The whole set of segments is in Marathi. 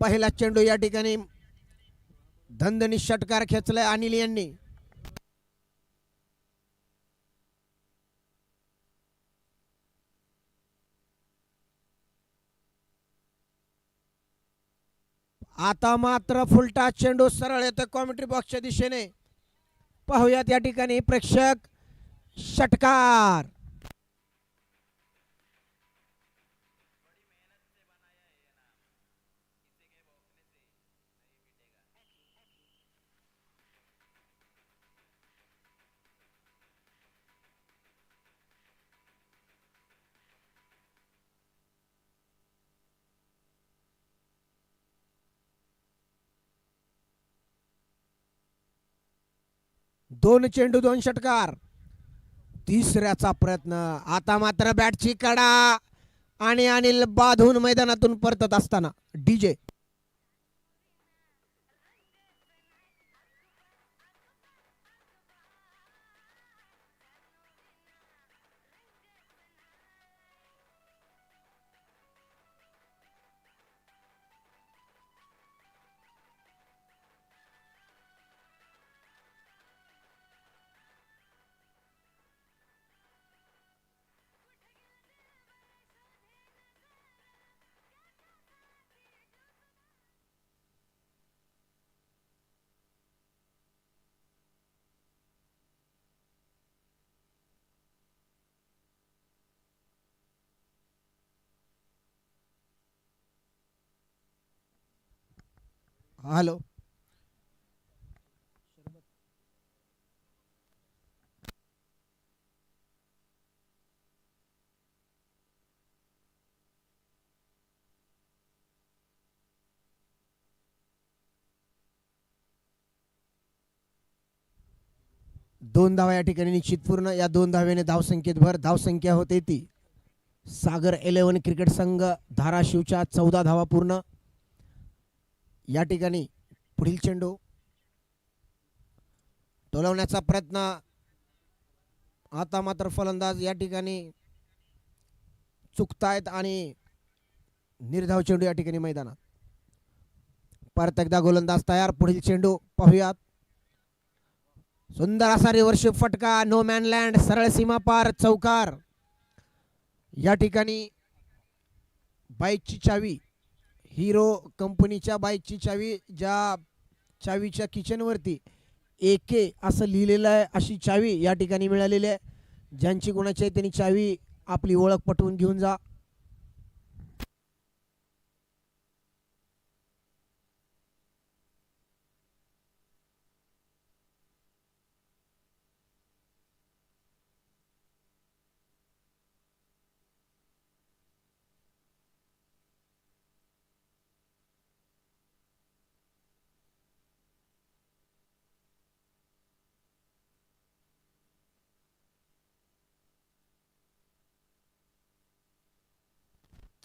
पहिला चेंडू या ठिकाणी धंदनी षटकार खेचलाय अनिल यांनी. आता मात्र फुलटा चेंडू सरळ येतो कॉमेंट्री बॉक्सच्या दिशेने. पाहूयात या ठिकाणी प्रेक्षक. षटकार. दोन चेंडू दोन षटकार. तिसऱ्याचा प्रयत्न. आता मात्र बॅटची कडा आणि अनिल बाधून मैदानातून परतत असताना डीजे. हॅलो. दोन धावा या ठिकाणी निश्चित पूर्ण. या दोन धाव्याने धावसंख्येत भर. धावसंख्या होते ती सागर 11 क्रिकेट संघ धाराशिवच्या 14 धावा पूर्ण. या ठिकाणी पुढील चेंडू टोलवण्याचा प्रयत्न. आता मात्र फलंदाज या ठिकाणी चुकतायत आणि निर्धाव चेंडू या ठिकाणी मैदानात. परत एकदा गोलंदाज तयार. पुढील चेंडू पाहूयात. सुंदर असा रिव्हर्स फटका. No man land. सरळ सीमा पार चौकार. या ठिकाणी बाईकची चावी. हिरो कंपनीच्या बाईकची चावी. ज्या चावीच्या किचनवरती AK असं लिहिलेलं आहे अशी चावी या ठिकाणी मिळालेली आहे. ज्यांची गुणाची आहे त्यांनी चावी आपली ओळख पटवून घेऊन जा.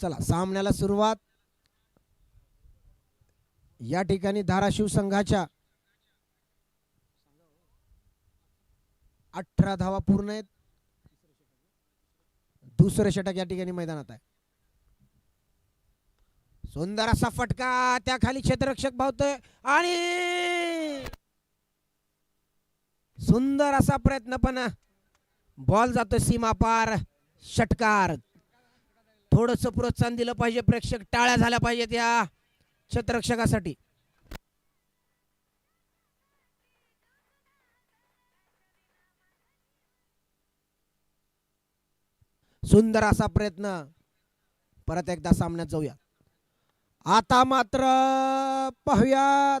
चला सामन्याला सुरुवात. या ठिकाणी धाराशिव संघाच्या 18 धावा पूर्ण आहेत. दुसरं षटक या ठिकाणी मैदानात आहे. सुंदर असा फटका. त्या खाली क्षेत्ररक्षक धावतोय आणि सुंदर असा प्रयत्न पण बॉल जातो सीमा पार. षटकार. थोडंसं प्रोत्साहन दिलं पाहिजे. प्रेक्षक टाळ्या झाल्या पाहिजेत या क्षेत्ररक्षकासाठी. सुंदर असा प्रयत्न. परत एकदा सामन्यात जाऊया. आता मात्र पाहूयात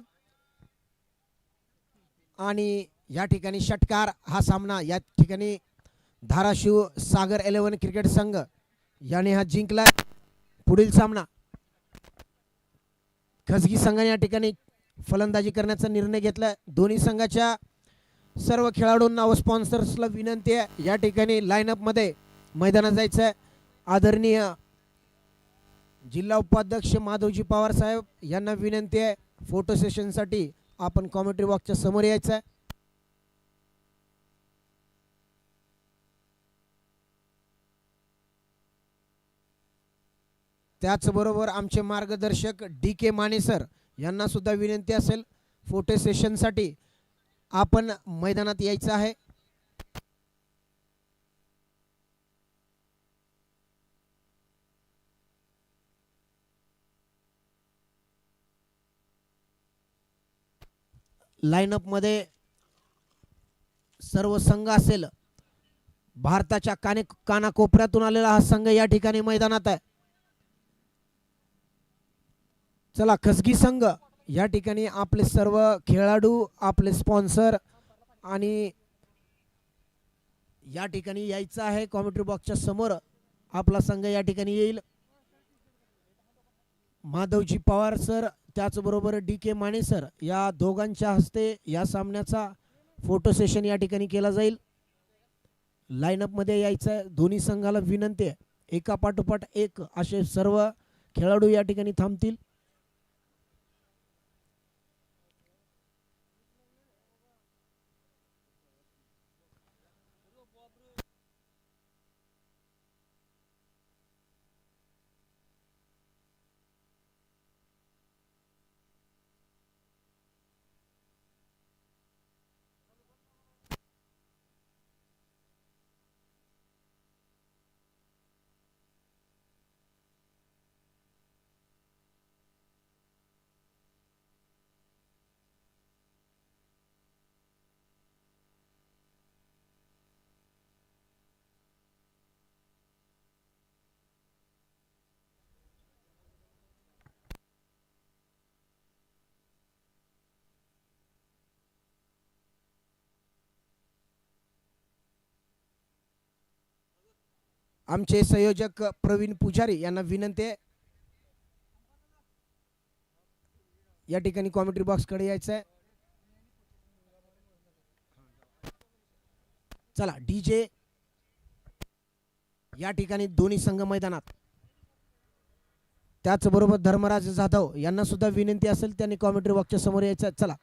आणि या ठिकाणी षटकार. हा सामना या ठिकाणी धाराशिव सागर 11 क्रिकेट संघ याने हा जिंकला. पुढील सामना खजगी संघाने या ठिकाणी फलंदाजी करण्याचा निर्णय घेतला. दोन्ही संघाच्या सर्व खेळाडूंना व स्पॉन्सर्सला विनंती आहे या ठिकाणी लाईनअप मध्ये मैदानात जायचं आहे. आदरणीय जिल्हा उपाध्यक्ष माधवजी पवार साहेब यांना विनंती आहे फोटो सेशनसाठी आपण कॉमेंट्री बॉक्सच्या समोर यायचं आहे. त्याचबरोबर आमचे मार्गदर्शक डी के माने सर यांना सुद्धा विनंती असेल फोटो सेशनसाठी आपण मैदानात यायचं आहे. लाईनअप मध्ये सर्व संघ असेल. भारताच्या कानाकोपऱ्यातून आलेला हा संघ या ठिकाणी मैदानात आहे. चला खसगी संघ या ठिकाणी आपले सर्व खेळाडू आपले स्पॉन्सर आणि या ठिकाणी यायचं आहे. कॉमेंट्री बॉक्सच्या समोर आपला संघ या ठिकाणी येईल. माधवजी पवार सर त्याचबरोबर डी के माने सर या दोघांच्या हस्ते या सामन्याचा फोटो सेशन या ठिकाणी केला जाईल. लाईनअप मध्ये यायचं आहे. दोन्ही संघाला विनंती आहे एका पाठोपाठ एक असे सर्व खेळाडू या ठिकाणी थांबतील. आमचे संयोजक प्रवीण पुजारी यांना विनंती आहे या ठिकाणी कॉमेंट्री बॉक्स कडे यायचं आहे. चला डीजे या ठिकाणी दोन्ही संघ मैदानात. त्याचबरोबर धर्मराज जाधव यांना सुद्धा विनंती असेल त्यांनी कॉमेंट्री बॉक्सच्या समोर यायचं. चला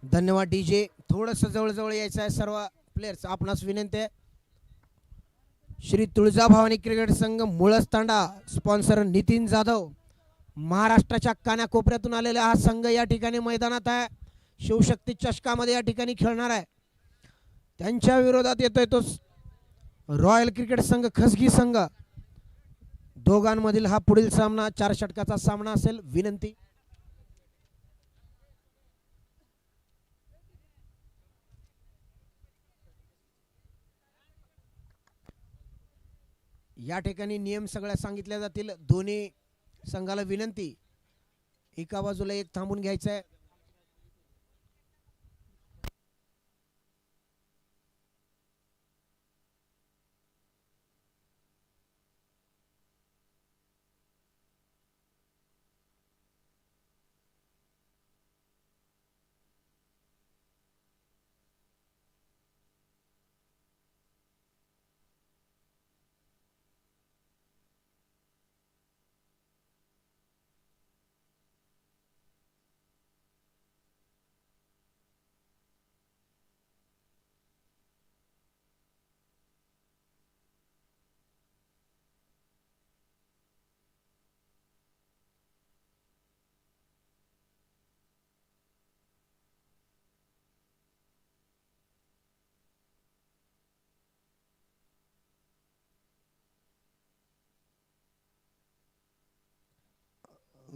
धन्यवाद डीजे. थोडस जवळ यायचं आहे सर्व प्लेयर्स. आपणास विनंती आहे श्री तुळजाभवानी क्रिकेट संघ मुळस तांडा स्पॉन्सर नितीन जाधव महाराष्ट्राच्या कानाकोपऱ्यातून आलेला हा संघ या ठिकाणी मैदानात आहे. शिवशक्ती चषकामध्ये या ठिकाणी खेळणार आहे. त्यांच्या विरोधात येतोय तो रॉयल क्रिकेट संघ खसगी संघ. दोघांमधील हा पुढील सामना 4 षटकाचा सामना असेल. विनंती या ठिकाणी नियम सगळ्या सांगितल्या जातील. दोन्ही संघाला विनंती एका बाजूला एक थांबून घ्यायचं आहे.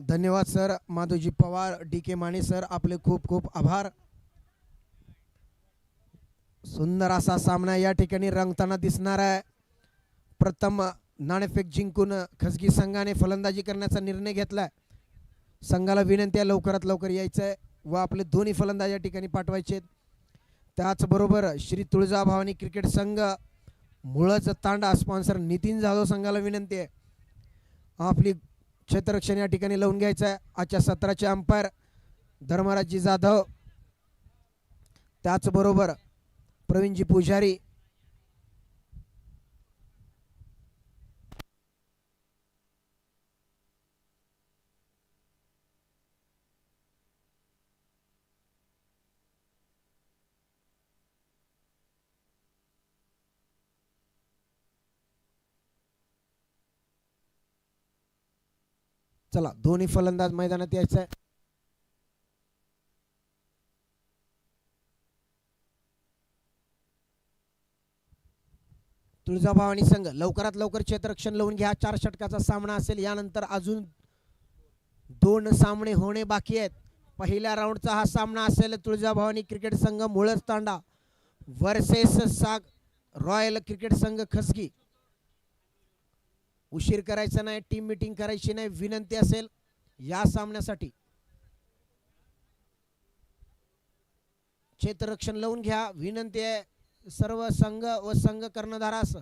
धन्यवाद सर. माधवजी पवार, डी के माने सर, आपले खूप खूप आभार. सुंदर असा सामना या ठिकाणी रंगताना दिसणार आहे. प्रथम नाणेफेक जिंकून खासगी संघाने फलंदाजी करण्याचा निर्णय घेतलाय. संघाला विनंती आहे लवकरात लवकर यायचं आहे व आपले दोन्ही फलंदाज या ठिकाणी पाठवायचे. त्याचबरोबर श्री तुळजाभवानी क्रिकेट संघ मुळच तांडा स्पॉन्सर नितीन जाधव संघाला विनंती आहे आपली क्षेत्ररक्षण या ठिकाणी लावून घ्यायचं आहे. आजच्या सत्राचे अंपायर धर्मराजजी जाधव, त्याचबरोबर प्रवीणजी पुजारी, चला दोन्ही फलंदाज मैदानात यायचं आहे. तुळजाभवानी संघ लवकरात लवकर क्षेत्ररक्षण लावून घ्या. 4 षटकाचा सामना असेल. यानंतर अजून 2 सामने होणे बाकी आहेत. पहिल्या राऊंडचा हा सामना असेल तुळजाभवानी क्रिकेट संघ मुळज तांडा वर्सेस साग रॉयल क्रिकेट संघ खसगी. उशीर करायचा नाही, टीम मीटिंग करायची नाही, विनंती असेल या सामन्यासाठी. क्षेत्ररक्षण लावून घ्या, विनंती आहे सर्व संघ व संघ कर्णधारास.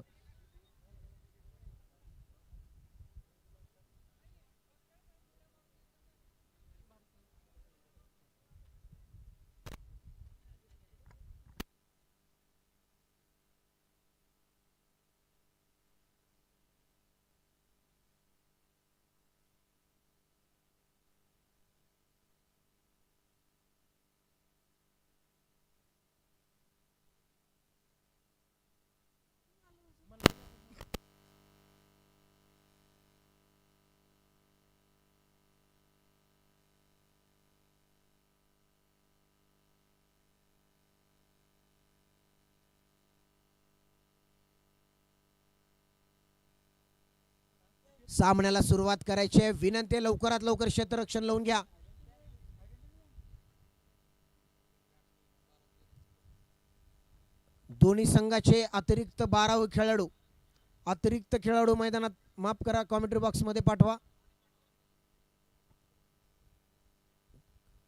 सामन्याला सुरुवात करायची आहे. विनंती आहे लवकरात लवकर क्षेत्ररक्षण लावून घ्या. दोन्ही संघाचे अतिरिक्त 12 खेळाडू मैदानात, माफ करा, कॉमेंट्री बॉक्स मध्ये पाठवा.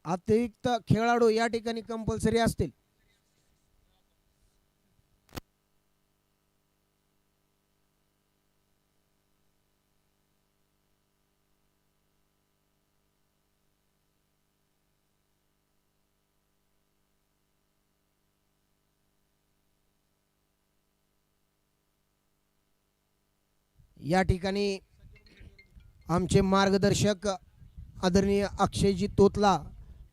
अतिरिक्त खेळाडू या ठिकाणी कंपल्सरी असतील. या ठिकाणी आमचे मार्गदर्शक आदरणीय अक्षयजी तोतला,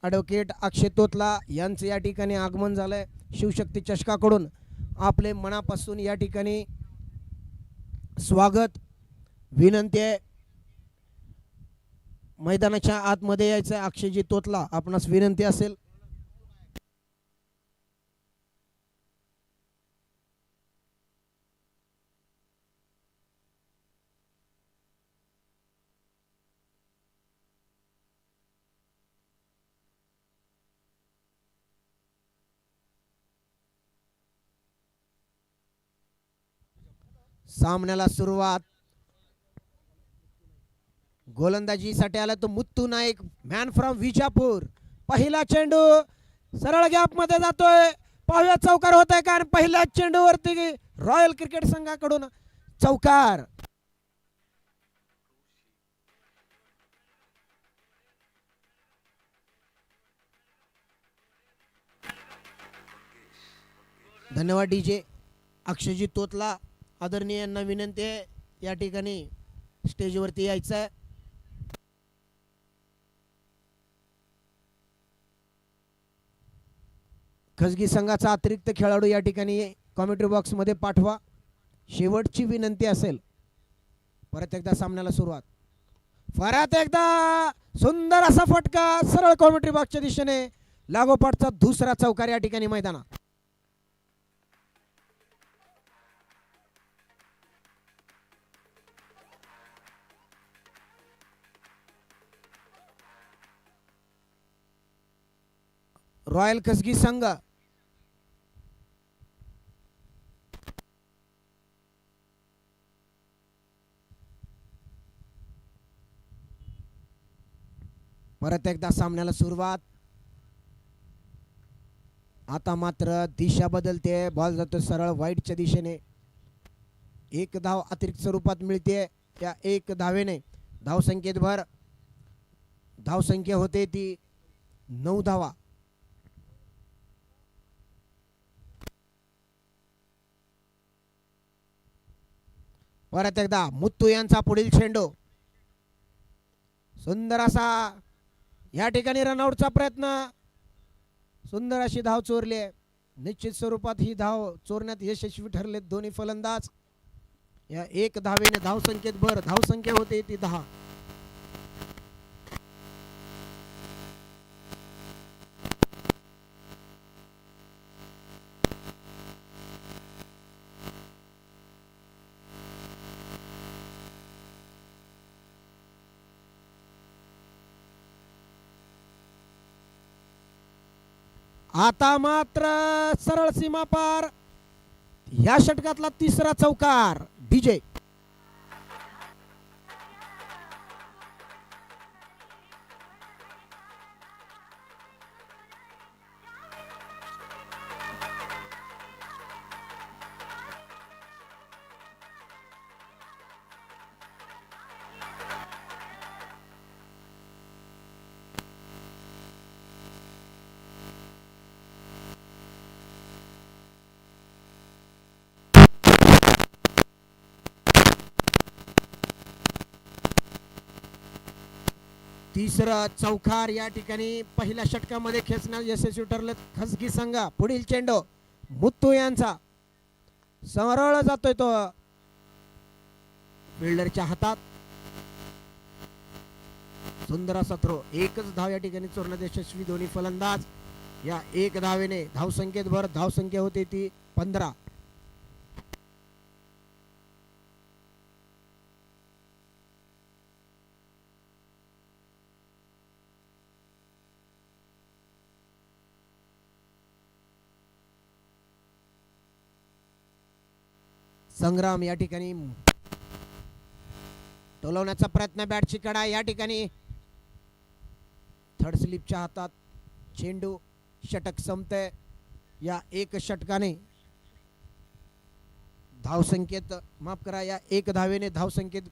ॲडव्होकेट अक्षय तोतला यांचं या ठिकाणी आगमन झालंय. शिवशक्ती चषकाकडून आपले मनापासून या ठिकाणी स्वागत. विनंती आहे मैदानाच्या आतमध्ये यायचं आहे. अक्षयजी तोतला, आपणास विनंती असेल. सामन्याला सुरुवात. गोलंदाजीसाठी आला तो मुत्तू नाईक, मॅन फ्रॉम विजापूर. पहिला चेंडू सरळ गॅप मध्ये जातोय. पाहूया चौकार होत आहे का. पहिल्या चेंडूवरती रॉयल क्रिकेट संघाकडून चौकार. धन्यवाद डीजे. अक्षयजी तोतला आदरणीय यांना विनंती आहे या ठिकाणी स्टेजवरती यायचं आहे. खासगी संघाचा अतिरिक्त खेळाडू या ठिकाणी कॉमेंट्री बॉक्स मध्ये पाठवा. शेवटची विनंती असेल. परत एकदा सामन्याला सुरुवात. परत एकदा सुंदर असा फटका सरळ कॉमेंट्री बॉक्सच्या दिशेने. लागोपाठचा दुसरा चौकार या ठिकाणी मैदानात. रॉयल कसगी संघ परत एकदा सामन्याला सुरुवात. आता मात्र दिशा बदलते, बॉल जातो सरळ वाईटच्या दिशेने. एक धाव अतिरिक्त स्वरूपात मिळते त्या एक धावेने. धावसंख्येत भर. धावसंख्या होते ती 9 धावा. परत एकदा मुत्तू यांचा पुढील चेंडू. सुंदर असा या ठिकाणी रनआउटचा प्रयत्न. सुंदर अशी धाव चोरली आहे. निश्चित स्वरूपात ही धाव चोरण्यात यशस्वी ठरले दोन्ही फलंदाज. या एक धावेने धावसंख्येत भर. धावसंख्या होते ती 10. आता मात्र सरळ सीमा पार. या षटकातला तिसरा चौकार डीजे. तिसरा चौकार या ठिकाणी पहिल्या षटकामध्ये खेचण्यात यशस्वी ठरले खासगी संघ. पुढील चेंडू मुत्तू यांचा सरळ जातोय तो फिल्डरच्या हातात. सुंदर असा थ्रो. एकच धाव या ठिकाणी चोरण्यात यशस्वी दोन्ही फलंदाज. या एक धावेने धावसंख्येत भर. धावसंख्या होती ती 15. संग्राम या ठिकाणी टोलवण्याचा प्रयत्न. बॅटची कडा या ठिकाणी थर्ड स्लिपच्या हातात चेंडू. षटक संपते. या एक षटकाने धावसंख्येत माफ करा या एक धावेने धावसंख्येत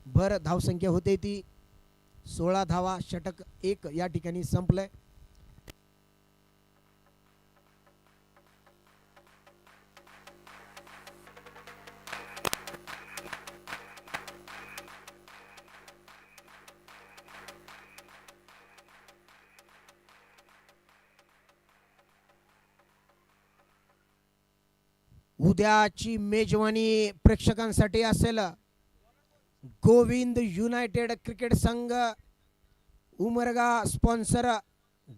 भर. धावसंख्या होते ती 16 धावा. षटक एक या ठिकाणी संपलंय. उद्याची मेजवानी प्रेक्षकांसाठी असेल गोविंद युनायटेड क्रिकेट संघ उमरगा. स्पॉन्सर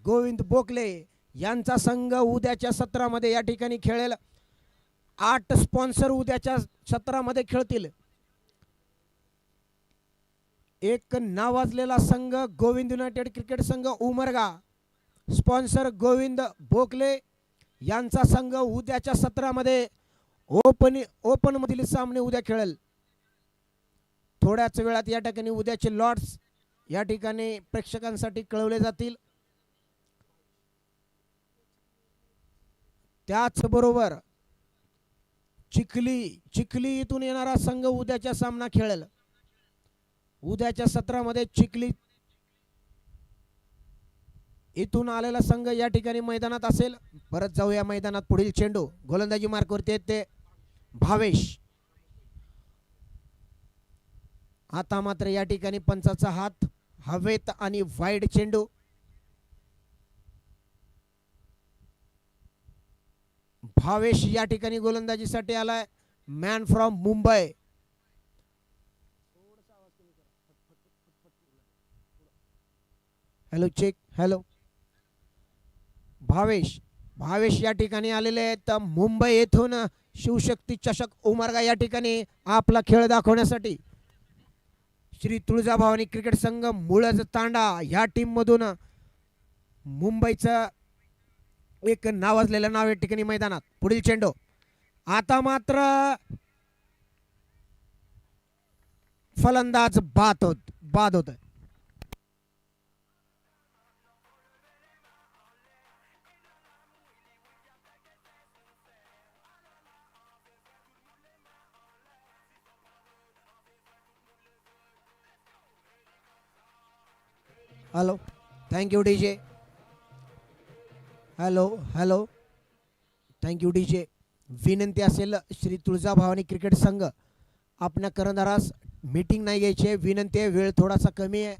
गोविंद बोकले यांचा संघ उद्याच्या सत्रामध्ये या ठिकाणी खेळेल. 8 स्पॉन्सर उद्याच्या सत्रामध्ये खेळतील. एक नावाजलेला संघ गोविंद युनायटेड क्रिकेट संघ उमरगा. स्पॉन्सर गोविंद बोकले यांचा संघ उद्याच्या सत्रामध्ये ओपन मधील सामने उद्या खेळेल. थोड्याच वेळात या ठिकाणी उद्याचे लॉट्स या ठिकाणी प्रेक्षकांसाठी कळवले जातील. त्याचबरोबर चिखली इथून येणारा संघ उद्याचा सामना खेळेल. उद्याच्या सत्रामध्ये चिखली इथून आलेला संघ या ठिकाणी मैदानात असेल. परत जाऊया मैदानात. पुढील चेंडू गोलंदाजी मार्कवरती येते भावेश. आता मात्र या ठिकाणी पंचाचा हात हवेत आणि वाईड चेंडू. भावेश या ठिकाणी गोलंदाजीसाठी आलाय. Man from Mumbai. Hello check. Hello Bhavesh या ठिकाणी आलेले आहेत मुंबई येथून. शिवशक्ती चषक उमरगा या ठिकाणी आपला खेळ दाखवण्यासाठी. श्री तुळजाभवानी क्रिकेट संघ मुळज तांडा या टीम मधून मुंबईचा एक नावाजलेलं नाव या ठिकाणी मैदानात. पुढील चेंडू आता मात्र फलंदाज बाद होत. Hello, thank you DJ. Hello hello, thank you DJ. विनंती असेल श्री तुळजाभवानी क्रिकेट संघ आपल्या कर्णधारास मीटिंग नाही घ्यायची आहे. विनंती आहे, वेळ थोडासा कमी आहे,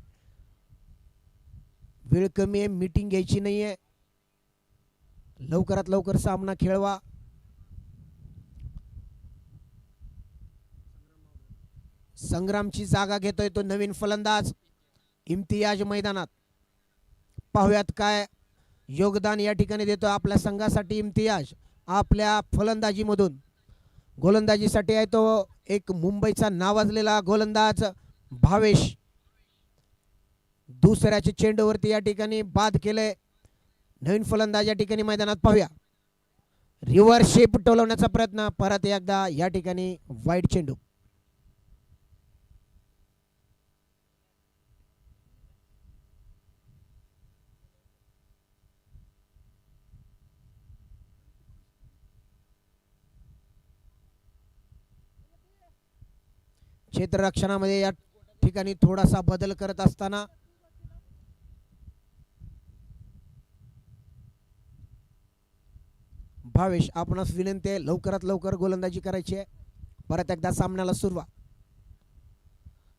वेळ कमी आहे, मीटिंग घ्यायची नाही आहे. लवकरात लवकर सामना खेळवा. संग्रामची जागा घेतोय तो नवीन फलंदाज इम्तियाज मैदानात. पाहुयात काय योगदान या ठिकाणी देतो आपल्या संघासाठी इम्तियाज. आपल्या फलंदाजीमधून गोलंदाजीसाठी आहे तो एक मुंबईचा नावाजलेला गोलंदाज भावेश. दुसऱ्याच्या चेंडूवरती या ठिकाणी बाद केले. नवीन फलंदाज या ठिकाणी मैदानात. पाहूया रिव्हर्स शेप टोलवण्याचा प्रयत्न. परत एकदा या ठिकाणी वाईड चेंडू. क्षेत्ररक्षणामध्ये या ठिकाणी थोडासा बदल करत असताना भावेश आपणास विनंती आहे लवकरात लवकर गोलंदाजी करायची आहे. परत एकदा सामन्याला सुरुवात.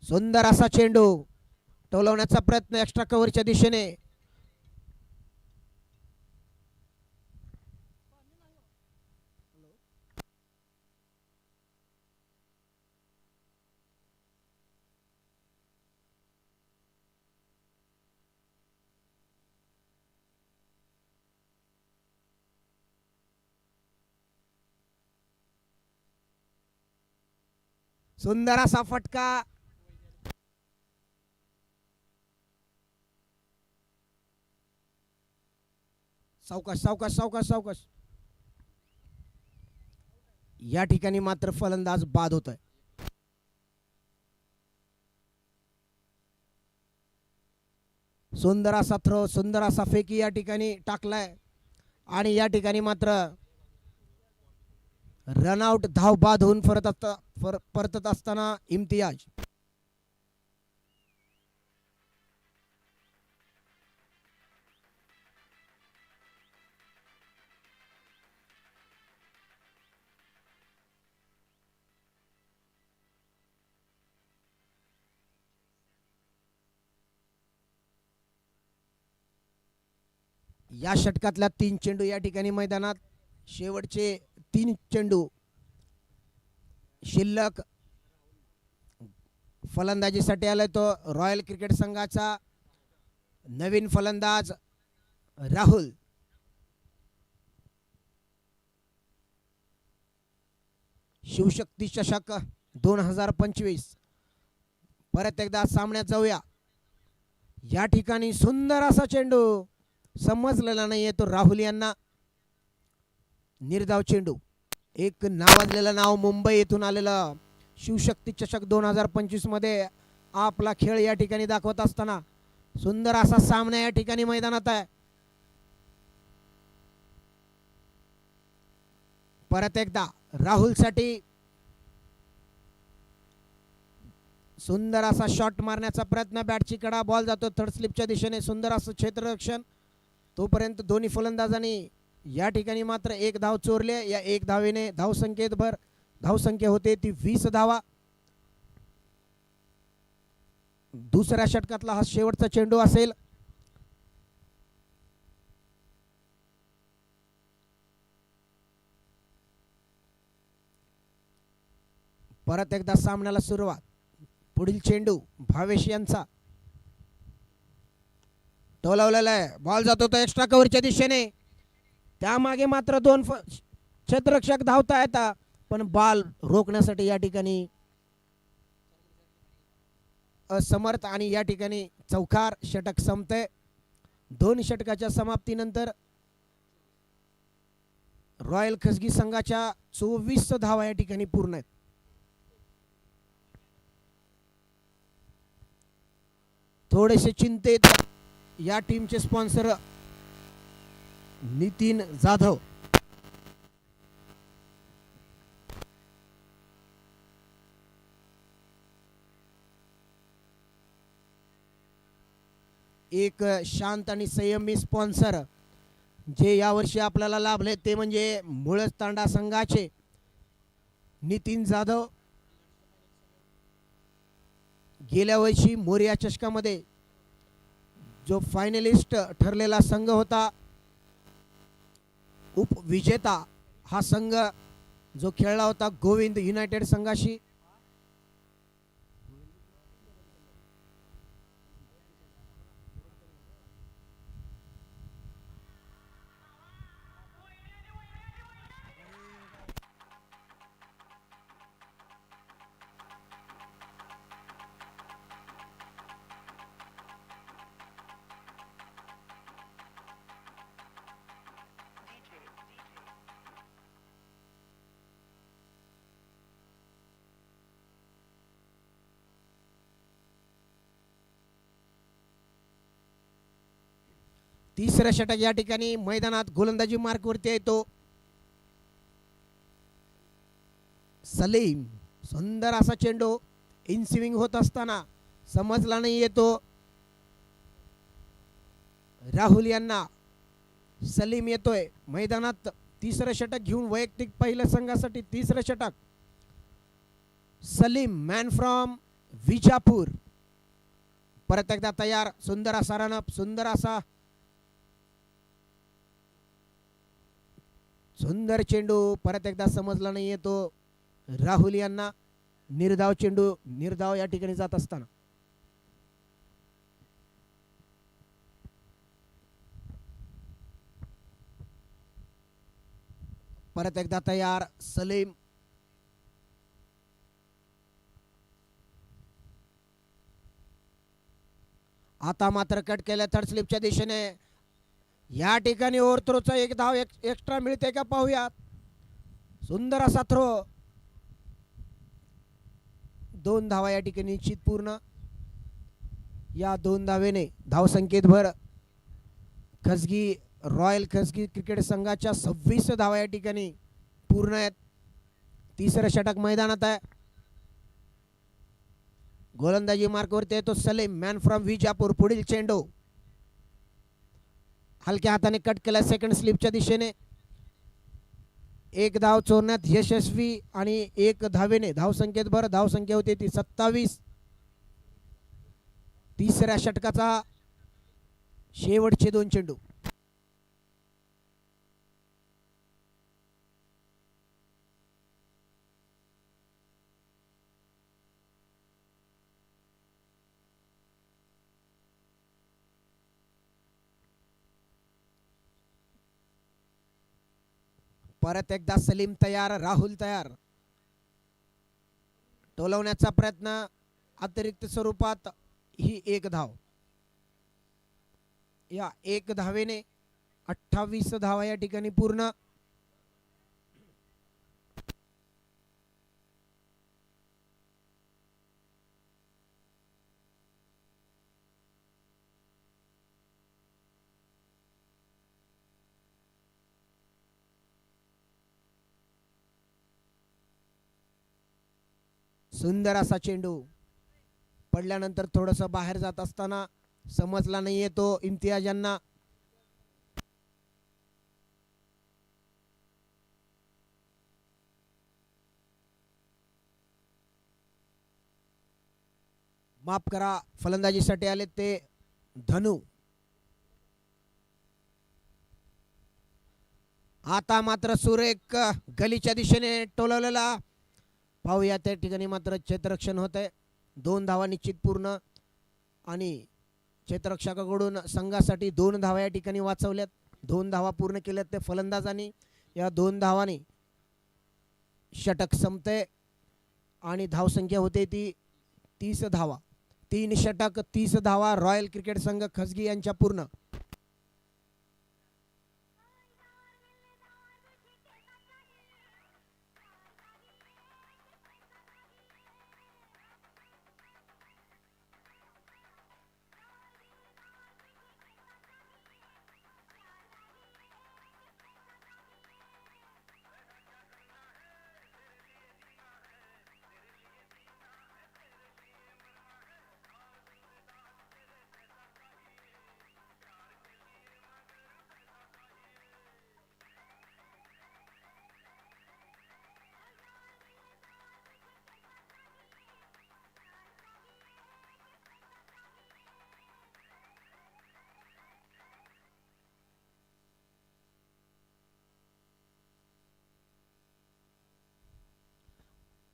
सुंदर असा चेंडू टोलवण्याचा प्रयत्न एक्स्ट्रा कव्हरच्या दिशेने. सुंदर असा फटका. सावकाश सावकाश सावकाश सावकाश. या ठिकाणी मात्र फलंदाज बाद होतोय. सुंदर असा थ्रो, सुंदर असा फेकी या ठिकाणी टाकलाय आणि या ठिकाणी मात्र रनआउट. धाव बाद होऊन परतत असताना इम्तियाज. या षटकातल्या 3 चेंडू या ठिकाणी मैदानात. शेवटचे 3 चेंडू शिल्लक. फलंदाजीसाठी आलाय तो रॉयल क्रिकेट संघाचा नवीन फलंदाज राहुल. शिवशक्ती चषक 2025. परत एकदा सामन्यात जाऊया. या ठिकाणी सुंदर असा चेंडू समजलेला नाहीये तो राहुल यांना. निर्धाव चेंडू. एक नावाजलेलं नाव मुंबई येथून आलेलं शिवशक्ती चषक 2025 मध्ये आपला खेळ या ठिकाणी दाखवत असताना सुंदर असा सामना या ठिकाणी मैदानात आहे. परत एकदा राहुल साठी सुंदर असा शॉट मारण्याचा प्रयत्न. बॅटची कडा, बॉल जातो थर्ड स्लिपच्या दिशेने. सुंदर असं क्षेत्ररक्षण. तोपर्यंत दोन्ही फलंदाजांनी या ठिकाणी मात्र 1 धाव चोरले. या 1 धावेने धावसंख्या होते ती 20 धावा. दुसऱ्या षटकातला हा शेवटचा चेंडू असेल. परत एकदा सामन्याला सुरुवात. पुढील चेंडू भावेश यांचा. टोलावलेला आहे. बॉल जातो तो एक्स्ट्रा कव्हरच्या दिशेने. त्यामागे मात्र 2 क्षेत्ररक्षक धावता येतात पण बॉल रोखण्यासाठी या ठिकाणी असमर्थ. आणि या ठिकाणी चौकार. षटक संपते. 2 षटकाच्या समाप्तीनंतर रॉयल खसगी संघाच्या 24 धावा या ठिकाणी पूर्ण आहेत. थोडेसे चिंतेत या टीमचे स्पॉन्सर नितीन जाधव. एक शांत आणि संयमी स्पॉन्सर जे यावर्षी आपल्याला लाभले ते म्हणजे मुळज तांडा संघाचे नितीन जाधव. गेल्या वर्षी मोरिया चषकामध्ये जो फायनलिस्ट ठरलेला संघ होता, उपविजेता हा संघ जो खेळला होता गोविंद युनायटेड संघाशी, तिसरा षटक या ठिकाणी मैदानात गोलंदाजी मार्कवरती येतो. सलीम सुंदर असा चेंडू इन स्विंग होत असताना समजला नाही येतो राहुल यांना. सलीम येतोय मैदानात तिसरं षटक घेऊन, वैयक्तिक पहिल्या संघासाठी तिसरं षटक. सलीम मॅन फ्रॉम विजापूर परत एकदा तयार. सुंदर असा रनअप, सुंदर असा सुंदर चेंडू परत एकदा समजला नाही येतो राहुल यांना. निर्धाव चेंडू, निर्धाव या ठिकाणी जात असताना परत एकदा तयार सलीम. आता मात्र कट केल्या थर्ड स्लिपच्या दिशेने. या ठिकाणी ओव्हर थ्रोचा एक धाव एक्स्ट्रा मिळते का पाहूयात. सुंदर असा थ्रो, 2 धावा या ठिकाणी निश्चित पूर्ण. या 2 धावेने धावसंख्येत भर. खसगी रॉयल खसगी क्रिकेट संघाच्या 26 धावा या ठिकाणी पूर्ण आहेत. तिसरं षटक मैदानात आहे. गोलंदाजी मार्कवरती येतो सलीम मॅन फ्रॉम विजापूर. पुढील चेंडू हलक्या हाताने कट केला सेकंड स्लिपच्या दिशेने. एक धाव चोरण्यात यशस्वी आणि 1 धावेने धावसंख्येत भर. धावसंख्या होती ती 27. तिसऱ्या षटकाचा शेवटचे 2 चेंडू. परत एकदा सलीम तयार, राहुल तयार. टोलवण्याचा प्रयत्न अतिरिक्त स्वरूपात ही 1 धाव. या 1 धावेने 28 धावा या ठिकाणी पूर्ण. सुंदर असा चेंडू पडल्यानंतर थोडंसं बाहेर जात असताना समजला नाही येतो इम्तियाज यांना. माफ करा, फलंदाजीसाठी आले ते धनु. आता मात्र सुरेख गलीच्या दिशेने टोलवलेला. पाहूया त्या ठिकाणी मात्र क्षेत्ररक्षण होत आहे. 2 धावा निश्चित पूर्ण आणि क्षेत्ररक्षकाकडून संघासाठी 2 धावा या ठिकाणी वाचवल्यात. 2 धावा पूर्ण केल्यात ते फलंदाजांनी. या 2 धावांनी षटक संपते आणि धावसंख्या होते ती 30 धावा. 3 षटक 30 धावा रॉयल क्रिकेट संघ खसगी यांच्या पूर्ण.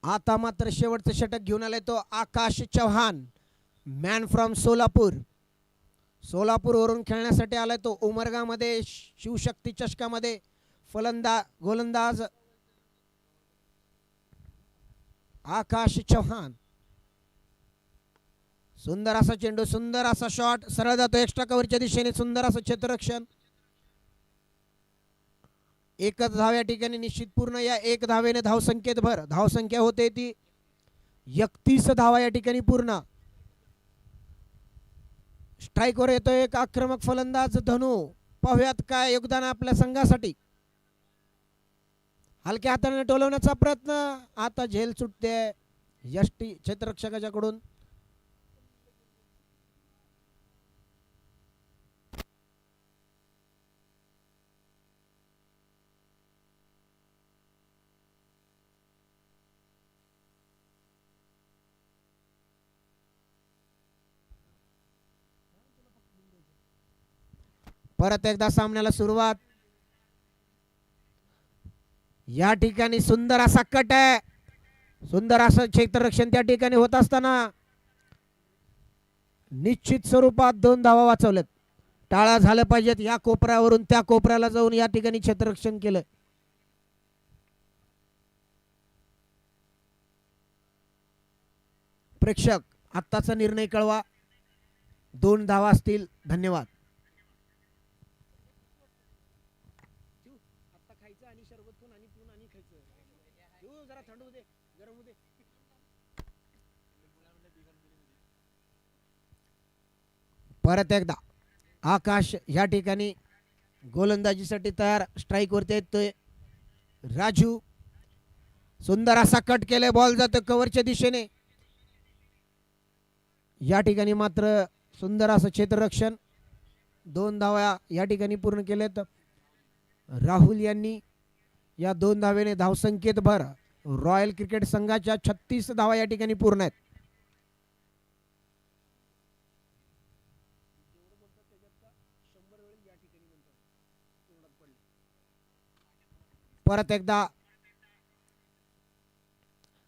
आता मात्र शेवटचं षटक घेऊन आलाय तो आकाश चव्हाण, मॅन फ्रॉम सोलापूर. सोलापूरवरून खेळण्यासाठी आलाय तो. उमरगामध्ये शिवशक्ती चषकामध्ये गोलंदाज आकाश चव्हाण. सुंदर असा चेंडू, सुंदर असा शॉट, सरळ जातो एक्स्ट्रा कव्हरच्या दिशेने. सुंदर असं क्षेत्ररक्षण. एकच धाव या ठिकाणी निश्चित पूर्ण. या एक धावेने धावसंख्येत भर. धावसंख्या होते ती 31 धावा या ठिकाणी पूर्ण. स्ट्राईकवर येतो एक आक्रमक फलंदाज धनु. पाहुयात काय योगदान आपल्या संघासाठी. हलक्या हाताने टोलवण्याचा प्रयत्न. आता झेल सुटते यष्टी क्षेत्ररक्षकाच्या कडून. परत एकदा सामन्याला सुरुवात. या ठिकाणी सुंदर असा कट आहे. सुंदर असं क्षेत्ररक्षण त्या ठिकाणी होत असताना निश्चित स्वरूपात 2 धावा वाचवल्यात. टाळा झालं पाहिजेत. या कोपऱ्यावरून त्या कोपऱ्याला जाऊन या ठिकाणी क्षेत्ररक्षण केलं. प्रेक्षक आत्ताचा निर्णय कळवा. 2 धावा असतील. धन्यवाद. परत एकदा आकाश या ठिकाणी गोलंदाजीसाठी तयार. स्ट्राईक वरती येतोय राजू. सुंदर असा कट केलाय. बॉल जातो कव्हरच्या दिशेने. या ठिकाणी मात्र सुंदर असं क्षेत्ररक्षण. 2 धावा या ठिकाणी पूर्ण केलेत राहुल यांनी. या 2 धावेने धावसंख्येत भर. रॉयल क्रिकेट संघाच्या 36 धावा या ठिकाणी पूर्ण आहेत. परत एकदा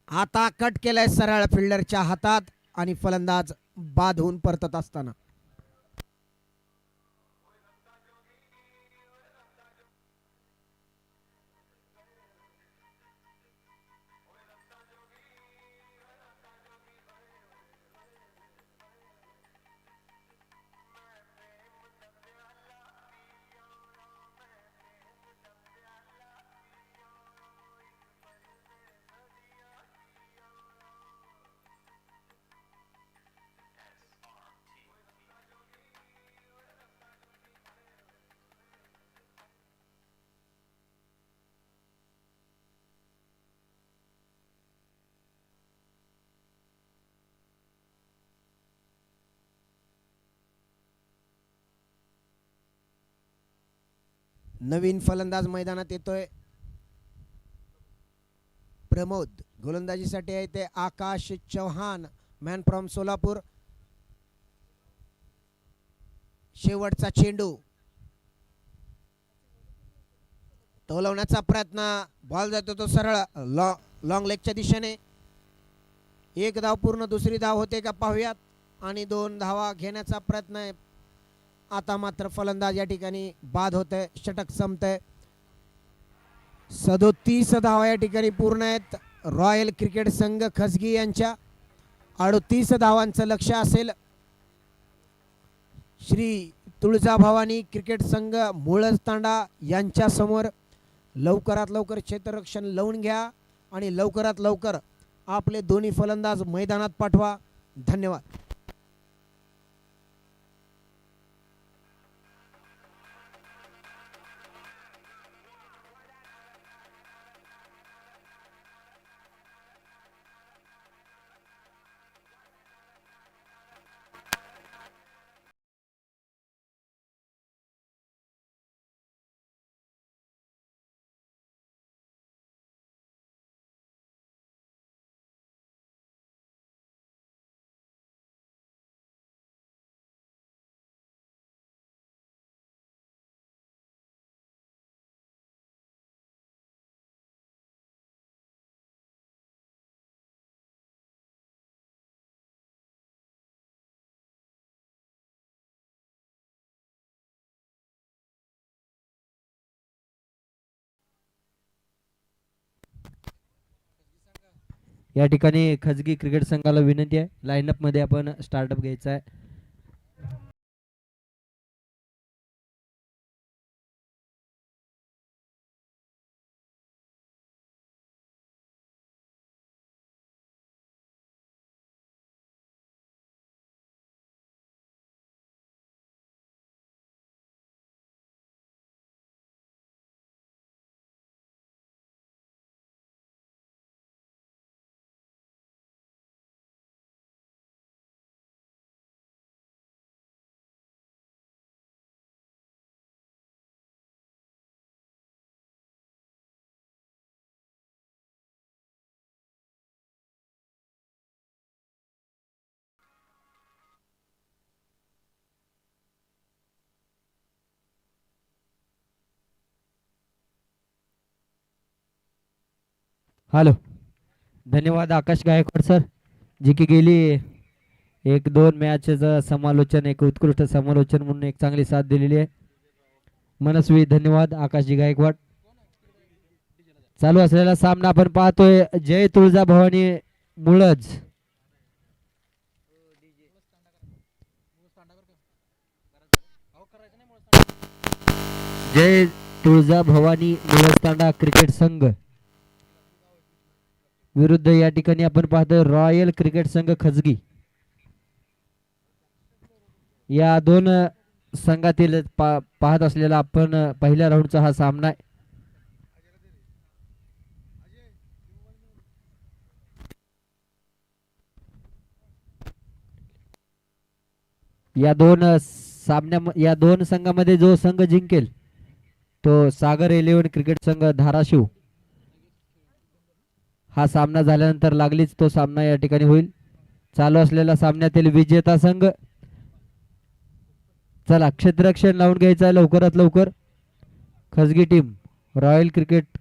आता कट केलाय सरळ फिल्डरच्या हातात आणि फलंदाज बाद होऊन परतत असताना. नवीन फलंदाज मैदानात येतोय प्रमोद. गोलंदाजीसाठी आहे ते आकाश चव्हाण, मॅन फ्रॉम सोलापूर. शेवटचा चेंडू टोलवण्याचा प्रयत्न. बॉल जातो तो सरळ लॉंग लेगच्या दिशेने. 1 धाव पूर्ण. दुसरी धाव होते का पाहूयात. आणि 2 धावा घेण्याचा प्रयत्न आहे. आता मात्र फलंदाज या ठिकाणी बाद होते. षटक संपतंय. 37 धावा या ठिकाणी पूर्ण आहेत. रॉयल क्रिकेट संघ खसगी यांच्या 38 धावांचं लक्ष असेल. श्री तुळजाभवानी क्रिकेट संघ मुळज तांडा यांच्या समोर. लवकरात लवकर क्षेत्ररक्षण लावून घ्या आणि लवकरात लवकर आपले दोन्ही फलंदाज मैदानात पाठवा. धन्यवाद. या ठिकाणी खाजगी क्रिकेट संघाला विनंती आहे, लाईनअप मध्ये आपण स्टार्टअप घ्यायचा आहे. हॅलो, धन्यवाद आकाश गायकवाड सर, जी की गेली एक दोन मॅचचं समालोचन, एक उत्कृष्ट समालोचन म्हणून एक चांगली साथ दिलेली आहे. मनस्वी धन्यवाद आकाशजी गायकवाड. चालू असलेला सामना आपण पाहतोय जय तुळजाभवानी मुळज जय तुळजाभवानी मुळज क्रिकेट संघ विरुद्ध या ठिकाणी आपण पाहतोय रॉयल क्रिकेट संघ खजगी. या दोन संघातील पाहत असलेला आपण पहिल्या राऊंडचा हा सामना आहे. या दोन संघामध्ये जो संघ जिंकेल तो सागर 11 क्रिकेट संघ धाराशिव. हा सामना झाल्यानंतर लागलीच तो सामना या ठिकाणी होईल. चालू असलेल्या सामन्यातील विजेता संघ, चला क्षेत्ररक्षण लावून घ्यायचं आहे लवकरात लवकर. खजगी टीम रॉयल क्रिकेट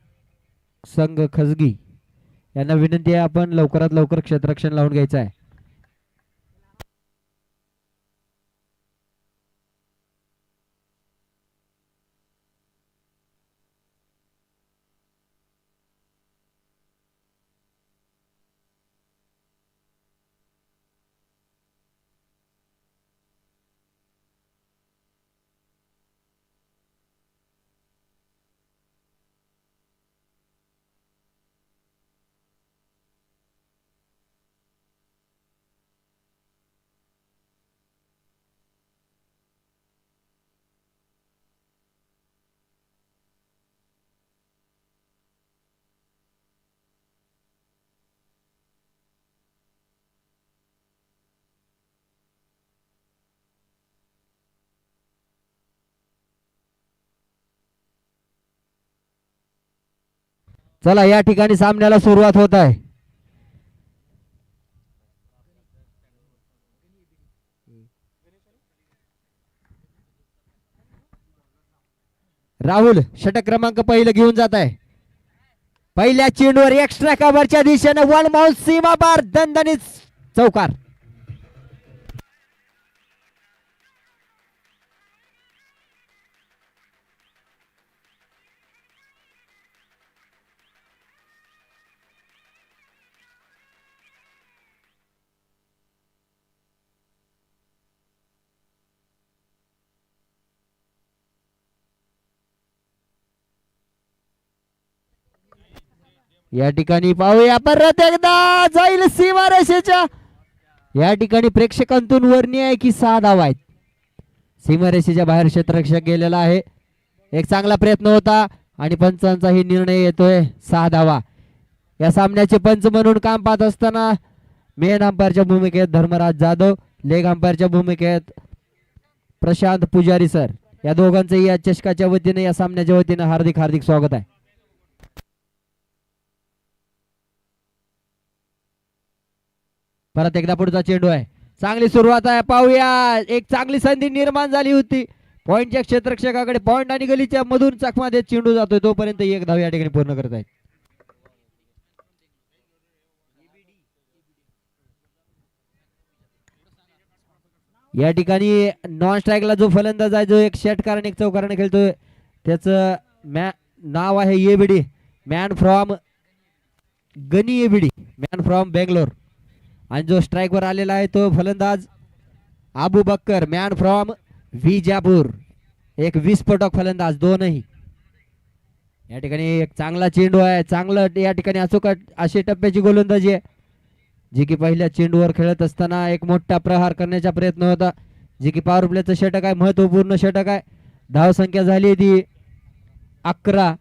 संघ खजगी यांना विनंती आहे आपण लवकरात लवकर क्षेत्ररक्षण लावून घ्यायचं आहे. चला या ठिकाणी सामन्याला सुरुवात होत आहे. राहुल षटक क्रमांक पहिलं घेऊन जात आहे. पहिल्या चेंडूवर एक्स्ट्रा कव्हरच्या दिशेने वन बाउंस सीमा पार दणदणीत चौकार. या ठिकाणी पाहूया परत एकदा जाईल सीमारेषेच्या. या ठिकाणी प्रेक्षकांतून वर्णीय आहे की 6 धावा आहेत. सीमारेषेच्या बाहेर क्षेत्ररक्षक गेलेला आहे. एक चांगला प्रयत्न होता आणि पंचांचाही निर्णय येतोय 6 धावा. या सामन्याचे पंच म्हणून काम पाहत असताना मेन अंपायरच्या भूमिकेत धर्मराज जाधव, लेग अंपायरच्या भूमिकेत प्रशांत पुजारी सर, या दोघांचंही या चषकाच्या वतीने या सामन्याच्या वतीने हार्दिक हार्दिक स्वागत आहे. परत एकदा पुढचा चेंडू आहे. चांगली सुरुवात आहे. पाहूया एक चांगली संधी निर्माण झाली होती. पॉइंटच्या क्षेत्ररक्षकाकडे पॉइंट आणि गलीच्या मधून चकमा देत चेंडू जातोय. तोपर्यंत एक धाव या ठिकाणी पूर्ण करत आहेत. या ठिकाणी नॉन स्ट्राईकला जो फलंदाज आहे, जो एक षटकार आणि एक चौकाराने खेळतोय, त्याचं नाव आहे एबीडी, मॅन फ्रॉम गनी एबिडी मॅन फ्रॉम बेंगलोर. आणि जो स्ट्राईकवर आलेला आहे तो फलंदाज अबू बक्कर मॅन फ्रॉम विजापूर. एक विस्फोटक फलंदाज दोनही. या ठिकाणी एक चांगला चेंडू आहे. चांगलं या ठिकाणी अचूक अशी टप्प्याची गोलंदाजी आहे जी की पहिल्या चेंडूवर खेळत असताना एक मोठा प्रहार करण्याचा प्रयत्न होता. जे की पॉवर प्लेचं षटक आहे. महत्वपूर्ण षटक आहे. धावसंख्या झाली ती 11.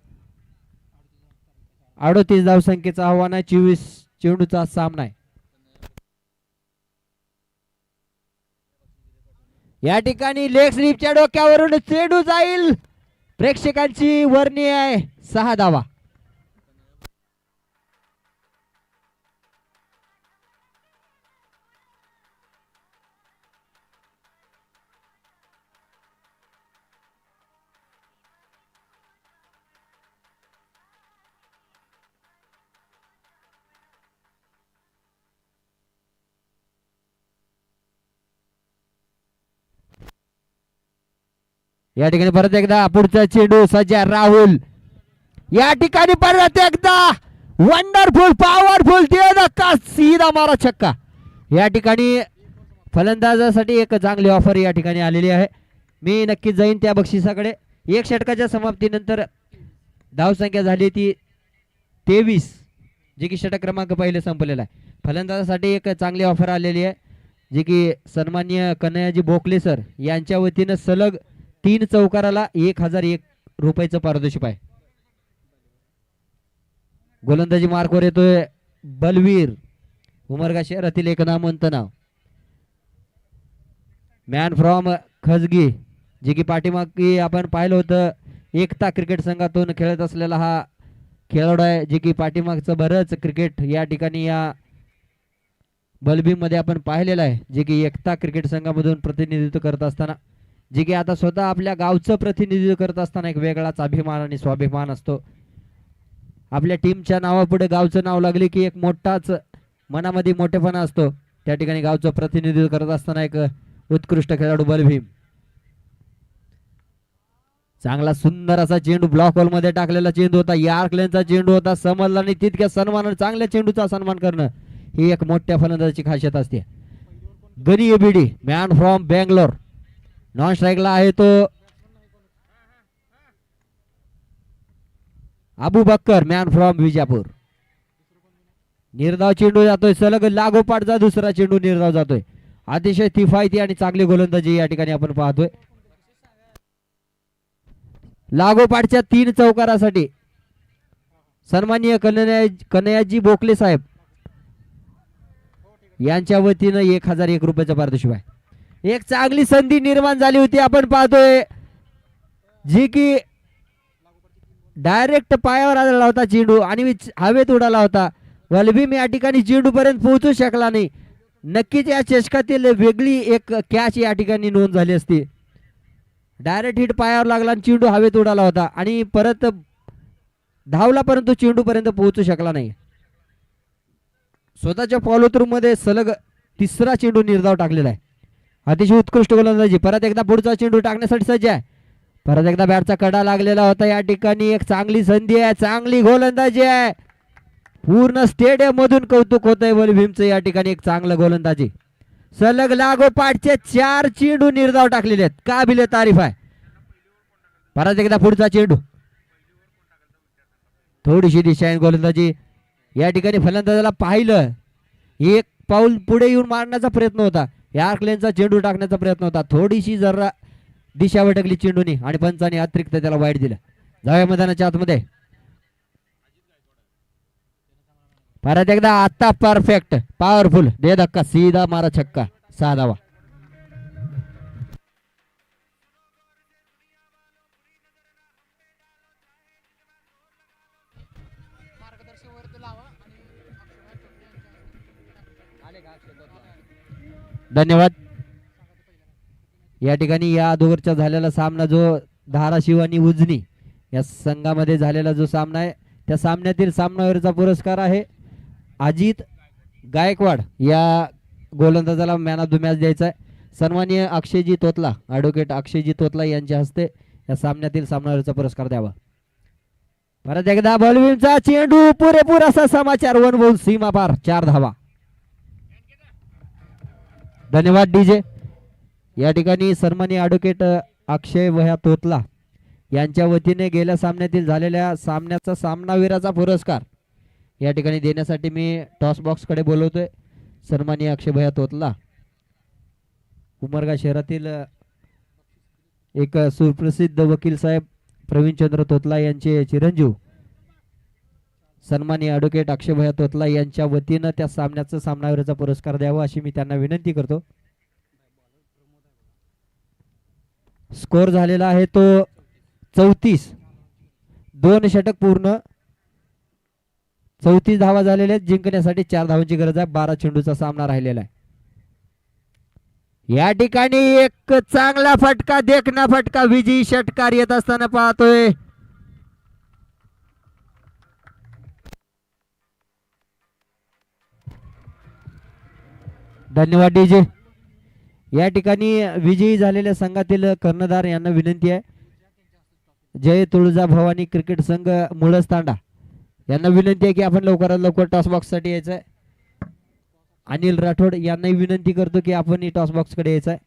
38 धावसंख्येचं आव्हान आहे. 24 चेंडूचा सामना आहे. या ठिकाणी लेग स्लिपच्या डोक्यावरून चेंडू जाईल. प्रेक्षकांची वर्णी आहे 6 धावा. या ठिकाणी परत एकदा पुढचा चेंडू सज्जा राहुल. या ठिकाणी परत एकदा वंडरफुल पॉवरफुल धक्का सीधा मारा छक्का. या ठिकाणी फलंदाजासाठी एक चांगली ऑफर या ठिकाणी आलेली आहे. मी नक्कीच जाईन त्या बक्षिसाकडे. एक षटकाच्या समाप्तीनंतर धावसंख्या झाली ती 23 जे की षटक क्रमांक पहिले संपलेला आहे. फलंदाजासाठी एक चांगली ऑफर आलेली आहे जी की सन्माननीय कन्हैयाजी भोकले सर यांच्या वतीनं सलग 3 चौकाराला 1001 रुपयाचं पारितोषिक आहे. गोलंदाजी मार्कवर येतोय बलवीर उमरगा शहरातील एक नामवंत नाव मॅन फ्रॉम खजगी जे की पाठीमागे आपण पाहिलं होतं एकता क्रिकेट संघातून खेळत असलेला हा खेळाडू आहे जे की पाठीमागचं बरंच क्रिकेट या ठिकाणी या बलबीम मध्ये आपण पाहिलेलं आहे जे की एकता क्रिकेट संघामधून प्रतिनिधित्व करत असताना जे की आता स्वतः आपल्या गावचं प्रतिनिधित्व करत असताना एक वेगळाच अभिमान आणि स्वाभिमान असतो. आपल्या टीमच्या नावापुढे गावचं नाव लागले की एक मोठाच मनामध्ये मोठेपणा असतो. त्या ठिकाणी गावचं प्रतिनिधित्व करत असताना एक उत्कृष्ट खेळाडू बलभीम. चांगला सुंदर असा चेंडू ब्लॉक होल मध्ये टाकलेला चेंडू होता. यार्क लेनचा चेंडू होता. समजला आणि तितक्या सन्मान चांगल्या चेंडूचा सन्मान करणं ही एक मोठ्या फलंदाजाची खासियत असते. Gani ABD man from Bangalore. Non स्ट्राईकला आहे तो अबू बक्कर मॅन फ्रॉम विजापूर. निर्धाव चेंडू जातोय सलग लागोपाठचा दुसरा चेंडू निर्धाव जातोय. अतिशय किफायती आणि चांगली गोलंदाजी या ठिकाणी आपण पाहतोय. लागोपाठच्या 3 चौकारासाठी सन्माननीय कन्हैयाजी भोकले साहेब यांच्या वतीनं 1001 रुपयाचं पारितोषिक आहे. एक चांगली संधी निर्माण झाली होती आपण पाहतोय जी की डायरेक्ट पायावर आलेला होता चेंडू आणि हवेत उडाला होता. वलभीम या ठिकाणी चेंडू पर्यंत पोहोचू शकला नाही. नक्कीच या चषकातील वेगळी एक कॅच या ठिकाणी नोंद झाली असती. डायरेक्ट हिट पायावर लागला आणि चेंडू हवेत उडाला होता आणि परत धावला परंतु चेंडू पर्यंत पोहोचू शकला नाही. स्वतःच्या फॉलो थ्रू मध्ये सलग 3रा चेंडू निर्धाव टाकलेला आहे. अतिशय उत्कृष्ट गोलंदाजी. परत एकदा पुढचा चेंडू टाकण्यासाठी सज्ज आहे. परत एकदा बॅटचा कडा लागलेला होता. या ठिकाणी एक चांगली संधी आहे. चांगली गोलंदाजी आहे. पूर्ण स्टेडियम मधून कौतुक होत आहे वलभीमचं. या ठिकाणी एक चांगलं गोलंदाजी. सलग लागोपाठचे 4 चेंडू निर्धाव टाकलेले आहेत. काबिले तारीफ आहे. परत एकदा पुढचा चेंडू. थोडीशी दिशाहीन गोलंदाजी. या ठिकाणी फलंदाजाला पाहिलं एक पाऊल पुढे येऊन मारण्याचा प्रयत्न होता. यार्क लेनचा चेंडू टाकण्याचा प्रयत्न होता. थोडीशी जरा दिशा भटकली चेंडूनी आणि पंचाने अतिरिक्त त्याला वाईट दिलं. जाऊया मैदानाच्या आतमध्ये. परत एकदा आता परफेक्ट पॉवरफुल धक्का सीधा मारा छक्का 6 धावा. धन्यवाद. या ठिकाणी या अगोदरचा झालेला सामना जो धाराशिव आणि उजनी या संघामध्ये झालेला जो सामना आहे त्या सामन्यातील सामनावीरचा पुरस्कार आहे अजित गायकवाड या गोलंदाजाला मॅन ऑफ द मॅच द्यायचा आहे. सन्माननीय अक्षयजी तोतला ॲडव्होकेट अक्षयजी तोतला यांच्या हस्ते या सामन्यातील सामनावीरचा पुरस्कार द्यावा. परत एकदा बॉलविनचा चेंडू पुरेपूर असा समाचार, वन बॉल सीमा पार, 4 धावा. धन्यवाद डीजे. या ठिकाणी सन्माननीय ॲडव्होकेट अक्षय भैया तोतला यांच्या वतीने गेल्या सामन्यातील झालेल्या सामन्याचा सामनावीराचा पुरस्कार या ठिकाणी देण्यासाठी मी टॉस बॉक्स कडे बोलवतोय सन्माननीय अक्षय भैया तोतला. उमरगा शहरातील एक सुप्रसिद्ध वकील साहेब प्रवीणचंद्र तोतला यांचे चिरंजीव सन्माननीय ॲडव्होकेट अक्षय भैया तोतला यांच्या वतीनं त्या सामन्याचा सामनावीराचा पुरस्कार द्यावा अशी मी त्यांना विनंती करतो. स्कोर झालेला आहे तो 34. 2 षटक पूर्ण, 34 धावा झालेल्या आहेत. जिंकण्यासाठी 4 धावांची गरज आहे. 12 चेंडूचा सामना राहिलेला आहे. या ठिकाणी एक चांगला फटका, देखना फटका, विजयी षटकार येत असताना पाहतोय. धन्यवाद डीजे. या ठिकाणी विजयी झालेल्या संघातील कर्णधार यांना विनंती आहे, जय तुळजा भवानी क्रिकेट संघ मुळस तांडा यांना विनंती आहे की आपण लवकरात लवकर टॉस बॉक्स साठी यायचं आहे. अनिल राठोड यांनाही विनंती करतो की आपण टॉस बॉक्स कडे यायचं आहे.